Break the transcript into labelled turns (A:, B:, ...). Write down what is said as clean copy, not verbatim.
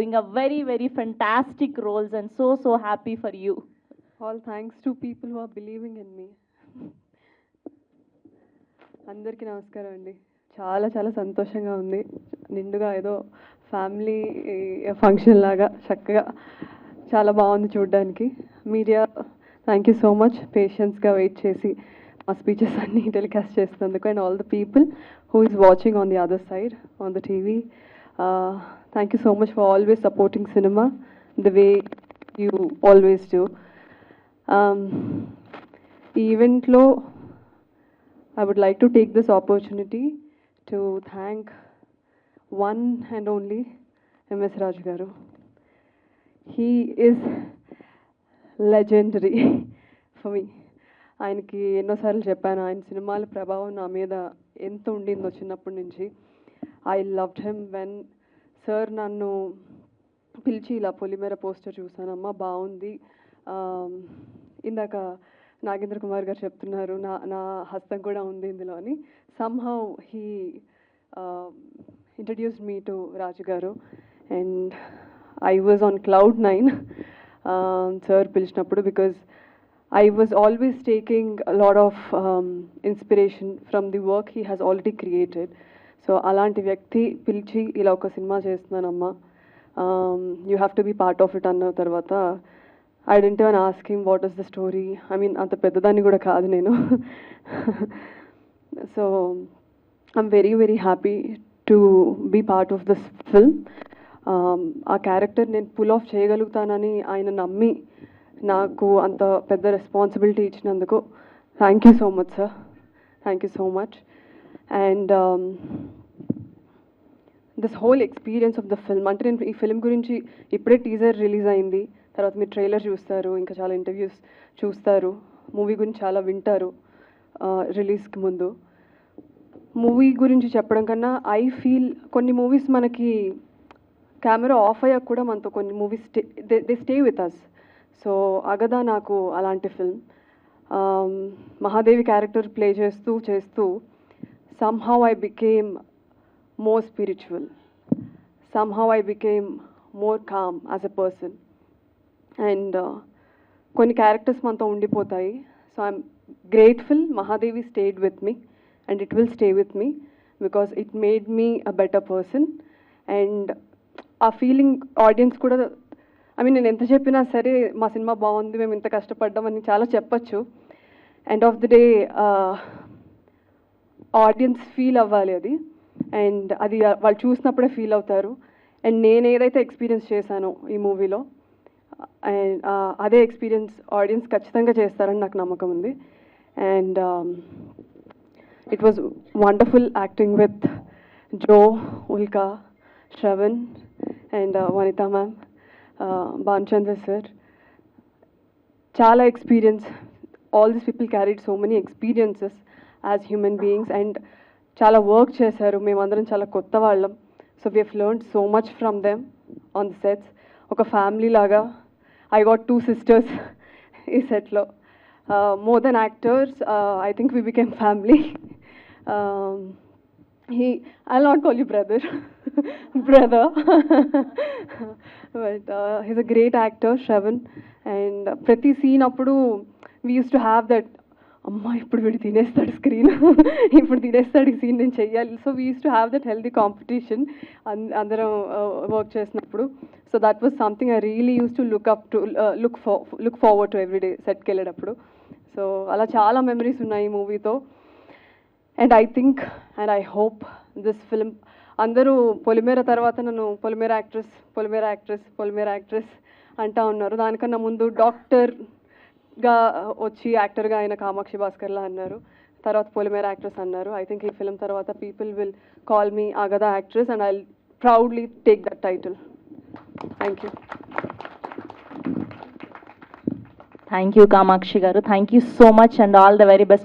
A: doing a very, very fantastic roles, and so happy for you.
B: All thanks to people who are believing in me. అందరికీ నమస్కారం అండి. చాలా చాలా సంతోషంగా ఉంది. నిండుగా ఏదో ఫ్యామిలీ ఫంక్షన్ లాగా చక్కగా చాలా బాగుంది చూడడానికి. Media thank you so much పేషెన్స్గా వెయిట్ చేసి మా స్పీచెస్ అన్నీ టెలికాస్ట్ చేస్తున్నందుకు, and all the people who is watching on the other side on the TV. Thank you so much for always supporting cinema the way you always do. ఈ ఈవెంట్లో I would like to take this opportunity to thank one and only MS Raj garu. He is legendary for me. ఆయనకి ఎన్నోసార్లు చెప్పాను, ఆయన సినిమాల ప్రభావం నా మీద ఎంత ఉండిందో చిన్నప్పటి నుంచి. I loved him when sir నన్ను పిలిచి ఇలా పొలిమేర పోస్టర్ చూసానమ్మా బాగుంది, ఇందాక నాగేంద్ర కుమార్ గారు చెప్తున్నారు నా హస్తం కూడా ఉంది ఇందులో అని. Somehow he introduced me to Raju garu, and I was on cloud 9 sir పిలిచినప్పుడు, because I was always taking a lot of inspiration from the work he has already created. So alanti vyakti pilchi ila oka cinema chestunanamma, you have to be part of it anna tarvata I didn't even ask him what is the story. I mean anta peddadani kuda kaadu nenu. So I'm very very happy to be part of this film. ఆ character నేను pull off చేయగలుగుతానని ఆయన నమ్మి నాకు అంత పెద్ద responsibility ఇచ్చినందుకు thank you so much sir, thank you so much. And this whole experience of the film, అంటే నేను ఈ ఫిల్మ్ గురించి ఇప్పుడే టీజర్ రిలీజ్ అయింది, తర్వాత మీరు ట్రైలర్ చూస్తారు, ఇంకా చాలా ఇంటర్వ్యూస్ చూస్తారు, మూవీ గురించి చాలా వింటారు రిలీజ్కి ముందు. మూవీ గురించి చెప్పడం కన్నా ఐ ఫీల్ కొన్ని మూవీస్ మనకి కెమెరా ఆఫ్ అయ్యాక కూడా మనతో కొన్ని movies they stay with us. So Agadha నాకు అలాంటి ఫిల్మ్. మహాదేవి క్యారెక్టర్ ప్లే చేస్తూ somehow I became more spiritual, somehow I became more calm as a person, and కొన్ని క్యారెక్టర్స్ మనతో ఉండిపోతాయి. So I'm grateful Mahadevi stayed with me and it will stay with me because it made me a better person. And ఆ feeling audience కూడా, నేను ఎంత చెప్పినా సరే మా సినిమా బాగుంది, మేము ఇంత కష్టపడ్డామని చాలా చెప్పచ్చు. End of the day audience feel అవ్వాలి అది, అండ్ అది వాళ్ళు చూసినప్పుడే ఫీల్ అవుతారు. అండ్ నేను ఏదైతే ఎక్స్పీరియన్స్ చేశానో ఈ మూవీలో, అండ్ అదే ఎక్స్పీరియన్స్ ఆడియన్స్ ఖచ్చితంగా చేస్తారని నాకు నమ్మకం ఉంది. And it was wonderful acting with Jo, Ulka, Shravan and Vanitha ma'am, Bhanuchandra sir. Chala experience. All these people carried so many experiences as human beings, and chala work chesaru. Memandaram chala kotta vallam. So we have learned so much from them on the sets. Oka family laga. I got 2 sisters ee set lo. More than actors, I think we became family. I'll not call you brother. Brother. But he's a great actor, Shravan. And ప్రతి scene అప్పుడు we used to have that, అమ్మా ఇప్పుడు వీడు తినేస్తాడు screen, ఇప్పుడు తినేస్తాడు ఈ scene నేను చెయ్యాలి. So we use to have that healthy competition అందరం వర్క్ చేసినప్పుడు. So that was something I really use to look forward to everyday సెట్కి వెళ్ళేటప్పుడు. సో అలా చాలా మెమరీస్ ఉన్నాయి ఈ మూవీతో. And I think and I hope this film, అందరూ పొలిమేర తర్వాత నన్ను పొలిమేర యాక్ట్రెస్ అంటా ఉన్నారు. దానికన్నా ముందు డాక్టర్గా వచ్చి యాక్టర్గా ఆయన కామాక్షి భాస్కర్లా అన్నారు, తర్వాత పొలిమేర యాక్ట్రెస్ అన్నారు. ఐ థింక్ ఈ ఫిల్మ్ తర్వాత people will call me Agadha actress, and I proudly take that title. Thank you.
A: Thank you Kamakshi garu, thank you so much, and all the very best.